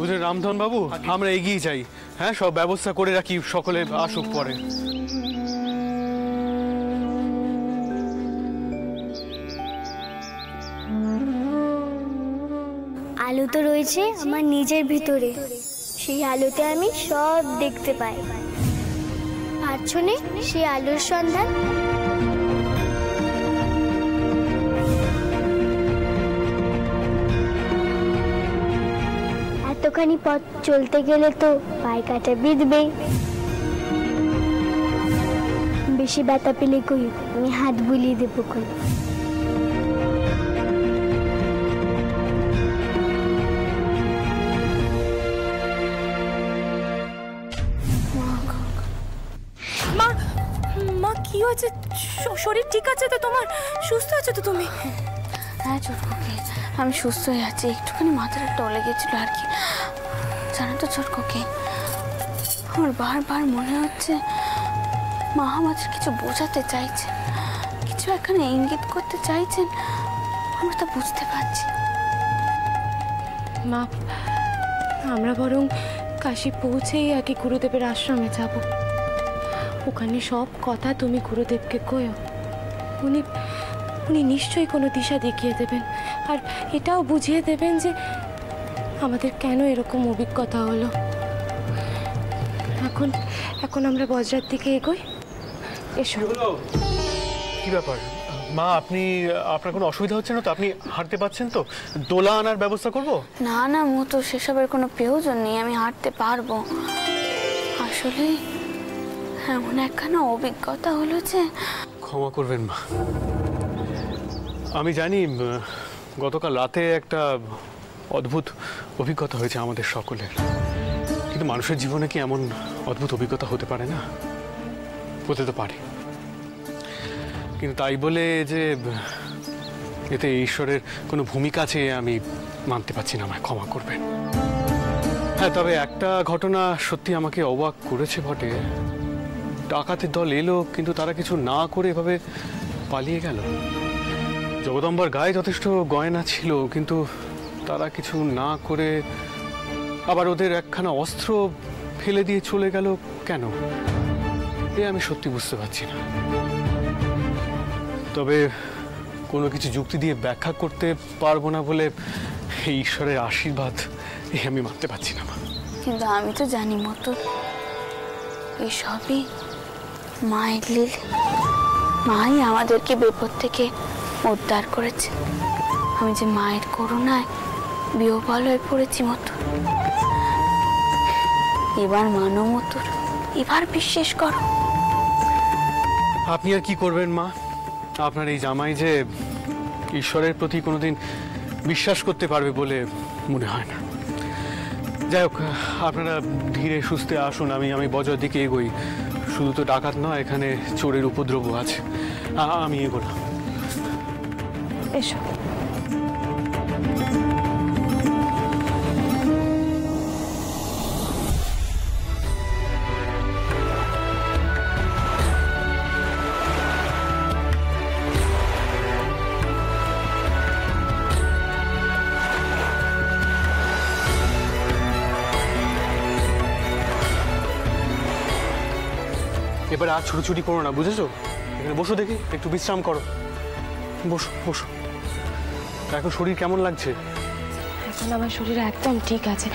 বুঝলেন রামধন বাবু, আমরা এগিয়ে যাই। হ্যাঁ, সব ব্যবস্থা করে রাখি, সকলে আসুক পরে। আলো তো রয়েছে আমার নিজের ভিতরে, সেই আলোতে আমি সব দেখতে পাই। পাচ্ছো না সেই আলোর সন্ধান? এতখানি পথ চলতে গেলে তো পায়ে কাটা বিঁধবেই। বেশি ব্যথা পেলে কই আমি হাত বুলিয়ে দেবো কই। মা, মা কি হয়েছে? শরীর ঠিক আছে তো তোমার? সুস্থ আছো তো তুমি? হ্যাঁ ছোট কোকি, আমি সুস্থ হয়ে আছি। একটুখানি মাথাটা টলে গেছিল আর কি। জানো তো ছোট কোকি, আমার বারবার মনে হচ্ছে মা আমাদের কিছু বোঝাতে চাইছেন, কিছু এখানে ইঙ্গিত করতে চাইছেন, আমরা তা বুঝতে পারছি। মা, আমরা বরং কাশী পৌঁছেই আগে গুরুদেবের আশ্রমে যাব। ওখানে সব কথা তুমি গুরুদেবকে কয়ো। উনি উনি নিশ্চয়ই কোনো দিশা দেখিয়ে দেবেন, আর এটাও বুঝিয়ে দেবেন যে আমাদের কেন এরকম অভিজ্ঞতা হলো। এখন এখন আমরা বজরার দিকে এগোই। এসো। কি ব্যাপার মা, আপনার কোনো অসুবিধা হচ্ছে না তো? আপনি হাঁটতে পারছেন তো? দোলা আনার ব্যবস্থা করব? না না মতো, সেসবের কোনো প্রয়োজন নেই, আমি হাঁটতে পারবো। আসলে এমন একখানা অভিজ্ঞতা হলো যে। ক্ষমা করবেন মা, আমি জানি গতকাল রাতে একটা অদ্ভুত অভিজ্ঞতা হয়েছে আমাদের সকলের, কিন্তু মানুষের জীবনে কি এমন অদ্ভুত অভিজ্ঞতা হতে পারে না? হতে তো পারে, কিন্তু তাই বলে যে এতে ঈশ্বরের কোনো ভূমিকা আছে আমি মানতে পারছি না। আমায় ক্ষমা করবেন। হ্যাঁ, তবে একটা ঘটনা সত্যি আমাকে অবাক করেছে বটে। ডাকাতের দল এলো, কিন্তু তারা কিছু না করে এভাবে পালিয়ে গেল। জগদম্বার গায়ে যথেষ্ট গয়না ছিল, কিন্তু তারা কিছু না করে আবার ওদের একখানা অস্ত্র ফেলে দিয়ে চলে গেল কেন? এ আমি সত্যি বুঝতে পারছি না। তবে কোনো কিছু যুক্তি দিয়ে ব্যাখ্যা করতে পারবো না বলে এই ঈশ্বরের আশীর্বাদ আমি মানতে পারছি না। কিন্তু আমি তো জানি মতো এই সবই মায়ের লীলা। মাই আমাদেরকে বিপদ থেকে উদ্ধার করেছে। আমি যে মায়ের করুণায় বিহ্বল হয়ে পড়েছি মতো। এবার মানো মতো, এবার বিশ্বাস করো। আপনি আর কি করবেন মা? আপনার এই জামাই যে ঈশ্বরের প্রতি কোনোদিন বিশ্বাস করতে পারবে বলে মনে হয় না। যাই হোক, আপনারা ধীরে সুস্থে আসুন। আমি বজরার দিকে এগোই। শুধু তো ডাকাত নয়, এখানে চোরের উপদ্রব আছে। আমি এগোলাম। এসো। এবারে আর ছুটোছুটি করো না, বুঝেছো? এখানে বসো, দেখি একটু বিশ্রাম করো। বসো বসো। এখন শরীর কেমন লাগছে? এখন আমার শরীর একদম ঠিক আছে।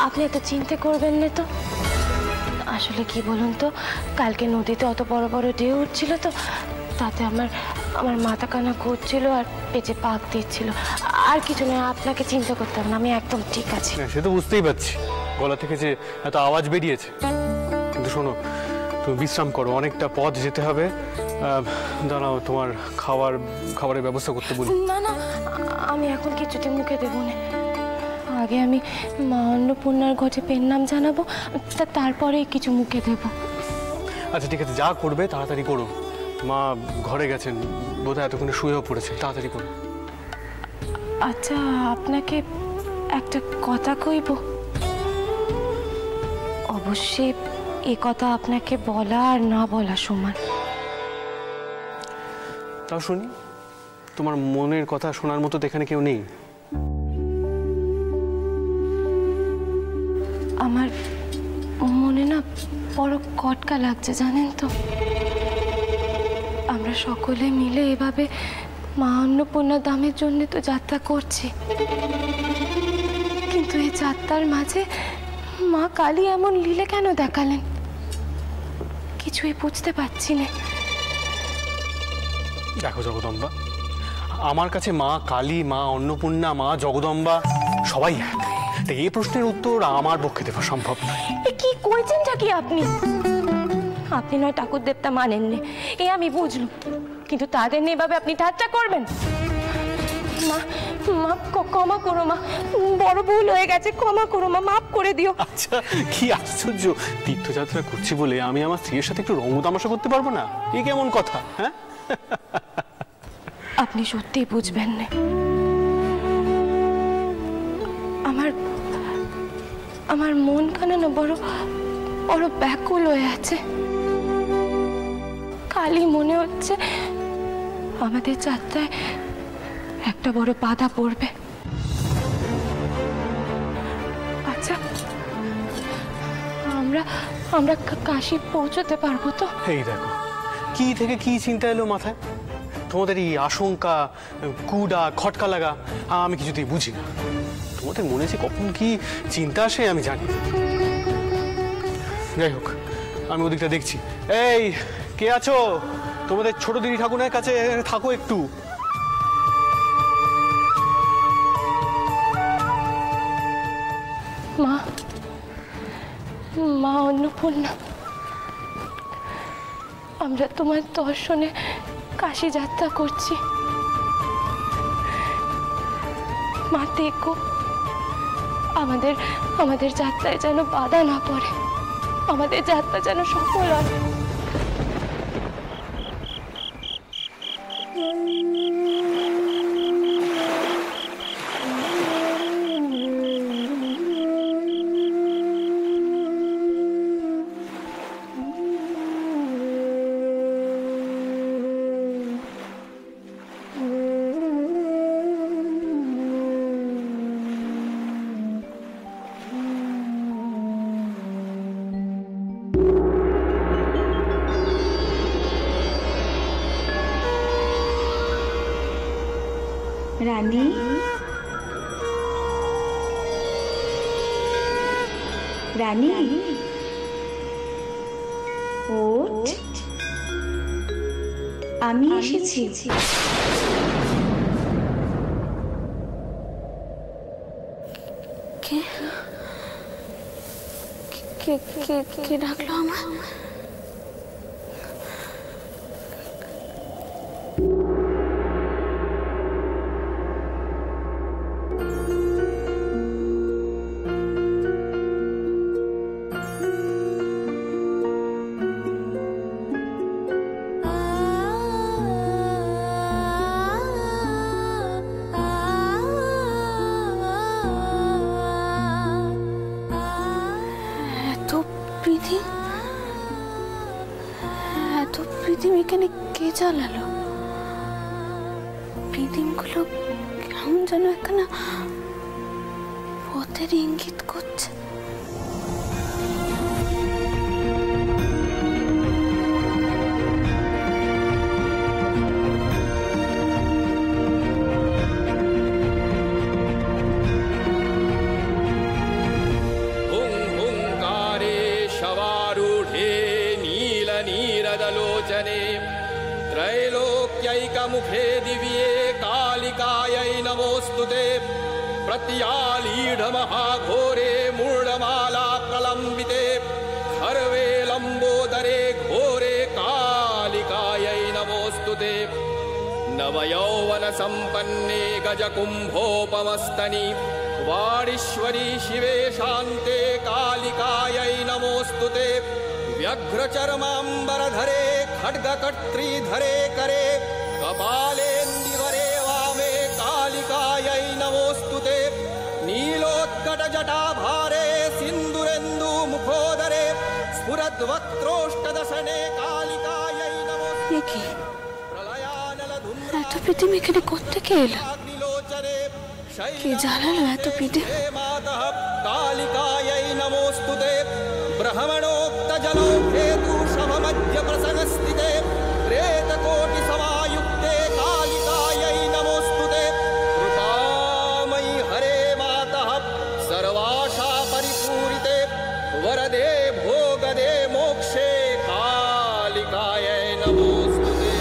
আপনি এত চিন্তা করবেন না তো। আসলে কি বলুন তো, কালকে নদীতে অত বড় বড় ঢেউ উঠছিল তো, তাতে আমার মাথা কানা করছিল আর পেটে পাক দিচ্ছিল। আর কিছু নয়, আপনাকে চিন্তা করতে হবে না, আমি একদম ঠিক আছি। সে তো বুঝতেই পারছি, গলা থেকে যে এত আওয়াজ বেরিয়েছে। কিন্তু শোনো, তুমি বিশ্রাম করো, অনেকটা পথ যেতে হবে। দাঁড়াও, তোমার খাবারের ব্যবস্থা করতে বলি। না না, আমি এখন কিছুতে মুখে দেবো না। আগে আমি মা অন্নপূর্ণার ঘটে পেন নাম জানাবো, তারপরে কিছু মুখে দেব। আচ্ছা ঠিক আছে, যা করবে তাড়াতাড়ি করো। মা ঘরে গেছেন, বোধহয় এতক্ষণে শুয়েও পড়েছে, তাড়াতাড়ি করো। আচ্ছা, আপনাকে একটা কথা কইব। অবশ্যই এ কথা আপনাকে বলা আর না বলা সমান। তাও শুনি, তোমার মনের কথা শোনার মতো তো এখানে কেউ নেই। আমার মনে না বড় কটকা লাগছে জানেন তো। আমরা সকলে মিলে এভাবে মা অন্নপূর্ণা দামের জন্য তো যাত্রা করছি, কিন্তু এই যাত্রার মাঝে মা কালী এমন লীলে কেন দেখালেন কিছুই বুঝতে পারছি না। দেখো জগদম্বা, আমার কাছে মা কালী, মা অন্নপূর্ণা, মা জগদম্বা সবাই এক। তো এই প্রশ্নের উত্তর আমার পক্ষে দেওয়া সম্ভব নয়। কি কইছেনটা কি আপনি? আপনি নয় ঠাকুর দেবতা মানেননি, এ আমি বুঝলুম, কিন্তু তাদের নিয়ে এভাবে আপনি ঠাট্টা করবেন? মা মা ক্ষমা করো মা, বড় ভুল হয়ে গেছে, ক্ষমা করো মা, মাফ করে দিও। আচ্ছা, কি আশ্চর্য, তীর্থযাত্রা করছি বলে আমি আমার স্ত্রীর সাথে একটু রঙ তামাশা করতে পারবো না? এই কেমন কথা? হ্যাঁ, আপনি সত্যিই বুঝবেন না। আমার মন খানা না বড় বড় ব্যাকুল হয়ে আছে। কালই মনে হচ্ছে আমাদের যাত্রায় একটা বড় বাধা পড়বে। আচ্ছা, আমরা কাশী পৌঁছতে পারবো তো? এই দেখো, কি থেকে কি চিন্তা এলো মাথায়। তোমাদের এই আশঙ্কা, কুডা, খটকা লাগা আমি কিছুতেই বুঝি না। তোমাদের মনে যে কখন কি চিন্তা আসে আমি জানি। যাই হোক, আমি ওদিকটা দেখছি। এই, কে আছো? তোমাদের ছোট দিদি ঠাকুরের কাছে থাকো একটু। মা, মা অন্নপূর্ণা, আমরা তোমার দর্শনে কাশী যাত্রা করছি। মা দেখো, আমাদের যাত্রায় যেন বাধা না পড়ে, আমাদের যাত্রা যেন সফল হয়। রানী, রানী, ওঠ, আমি এসেছি। কে কে কে কে ডাকলো আমার? এত প্রীতিম এখানে কে জ্বালালো? প্রীতিমগুলো কেমন যেন এখানে পথের ইঙ্গিত করছে। त्रैलोक्यैकमुखे दिव्ये कालिकायै नमोस्तुते। प्रत्यालीढमहाघोरे मूढमाला प्रलम्बिते खर्वे लम्बोदरे घोरे कालिकायै नमोस्तुते। नवयौवनसम्पन्ने गजकुम्भोपमस्तनि वाणीश्वरी शिवे शान्ते कालिकायै नमोस्तुते। व्यघ्रचर्माम्बरधरे खड्गकर्त्रीधरे करे कपालेन्दीवरे वामे कालिकायै नमोस्तुते। नीलोत्कटजटाभारे सिन्दूरेन्दु मुखोदरे स्फुरद्वक्त्रोष्टदशने कालिकायै नमोस्तुते। এত প্রীতিম এখানে কোত্থেকে এলো? কে জ্বালালো এত প্রীতিম? कालिकायै नमोस्तुते। ब्रह्मणोक्तजलो हेतुशवमध्यप्रसंस्थिते प्रेतकोटिसमायुक्ते कालिकायै नमोऽस्तुते। कृपामयि हरे मातः सर्वाशा परिपूरिते वरदे भोगदे मोक्षे कालिकायै नमोऽस्तुते।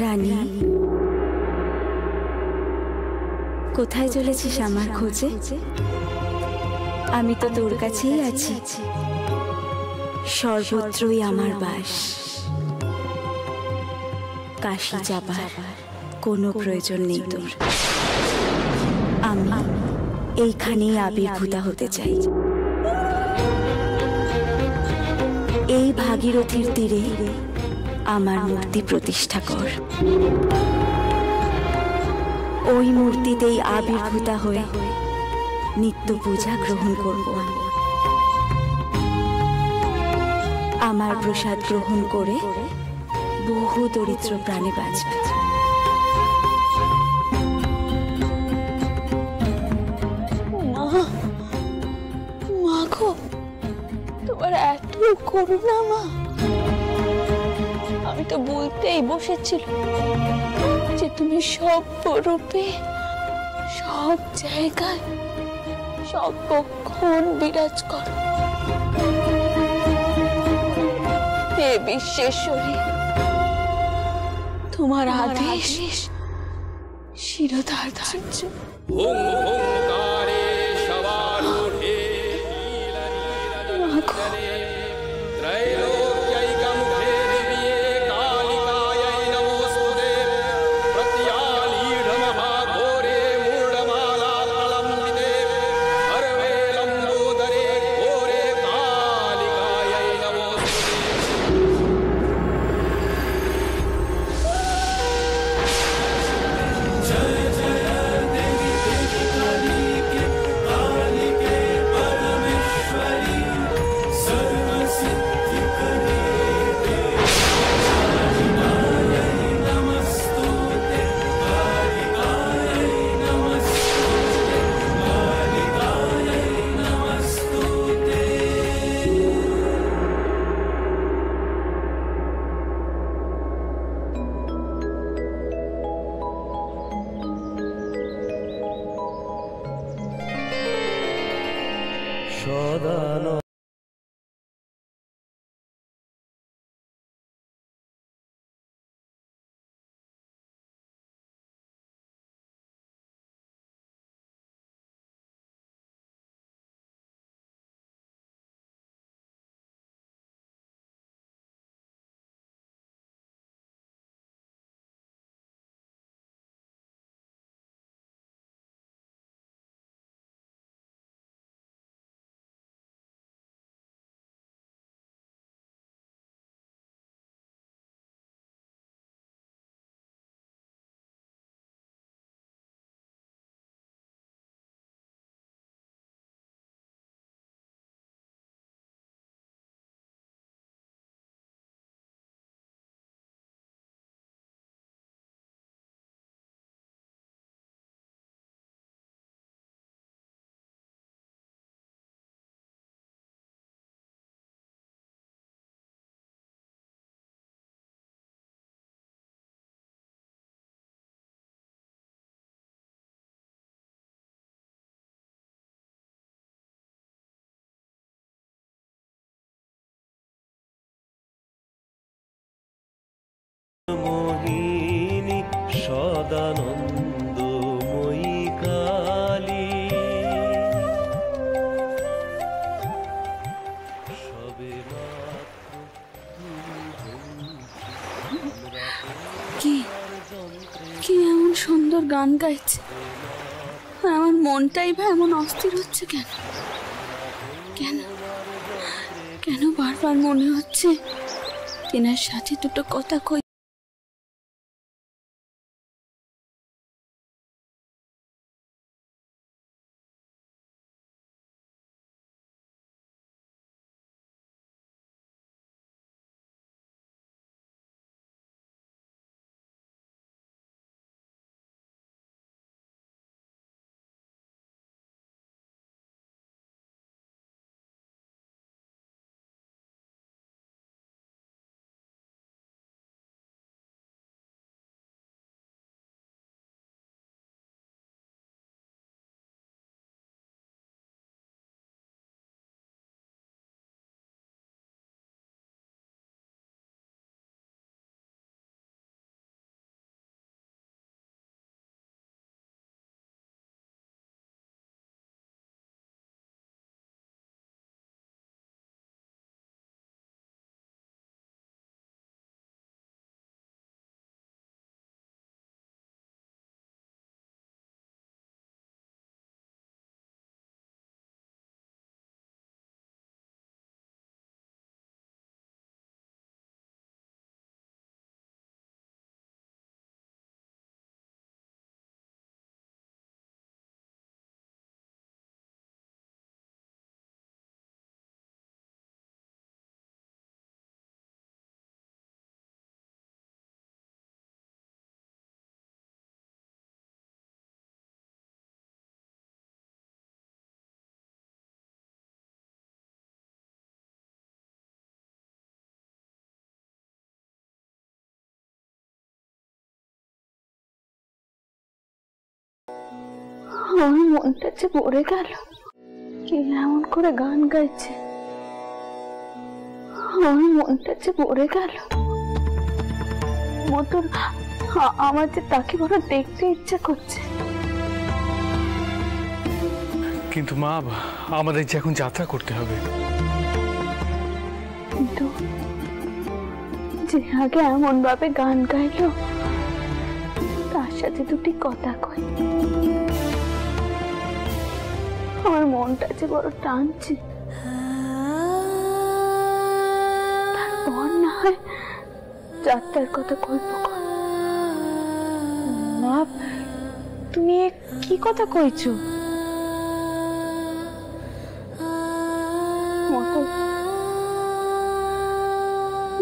রানী, কোথায় চলেছিস আমার খোঁজে? আমি তো তোর কাছেই আছি, সর্বত্রই আমার বাস। কাশী যাবার কোনো প্রয়োজন নেই তোর। আমি এইখানেই আবির্ভূতা হতে চাই। এই ভাগীরথীর তীরে আমার মূর্তি প্রতিষ্ঠা কর। ওই মূর্তিতেই আবির্ভূতা হয়ে নিত্য পূজা গ্রহণ করব আমি। আমার প্রসাদ গ্রহণ করে বহু দরিদ্র প্রাণে বাঁচবে। মা গো, তোমার এত করুণা মা। আমি তো বলতেই বসেছিল যে তুমি সব রূপে সব জায়গায় সর্বক্ষণ বিরাজ করো। হে বিশ্বেশ্বরী, তোমার আদেশ শিরোধার ধার্য। সদানন্দ। মোহিনী সদানন্দময়ী কালী, সবে কি কি এমন সুন্দর গান গাইছে, আমার মনটাই বা এমন অস্থির হচ্ছে কেন? কেন কেন বারবার মনে হচ্ছে তিনার সাথে দুটো কথা কই। আমার মনটা যে ভরে গেল, কে এমন করে গান গাইছে, আমার মনটা যে ভরে গেল। মতন আমার যে তাকে বড় দেখতে ইচ্ছা করছে। কিন্তু মা, আমাদের যে এখন যাত্রা করতে হবে। কিন্তু যে আগে এমন ভাবে গান গাইলো, তার সাথে দুটি কথা কই। আমার মনটা যে বড় টানছে। তারপর না হয় যাত্রার কথা কইব। মা, তুমি কি কথা কইছো?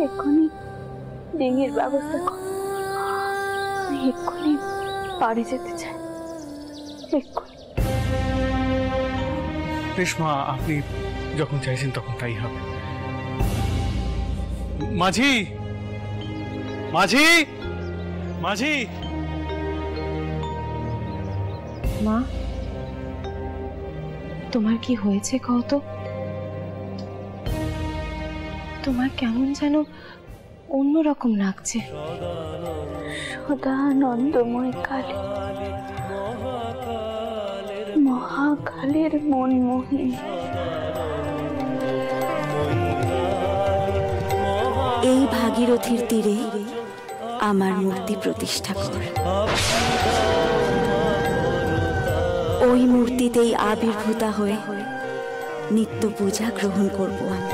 এক্ষুনি ডিঙির ব্যবস্থা কর, এক্ষুনি বাড়ি যেতে চাই, এক্ষুনি। বেশ মা, আপনি যখন চাইছেন তখন তাই হবে। মাঝি, মাঝি, মাঝি। মা, তোমার কি হয়েছে কও তো? তোমার কেমন যেন অন্যরকম লাগছে। সদানন্দময় কালী, মহাকালের মন মোহিনী। এই ভাগীরথীর তীরে আমার মূর্তি প্রতিষ্ঠা কর। ওই মূর্তিতেই আবির্ভূতা হয়ে নিত্য পূজা গ্রহণ করব আমি।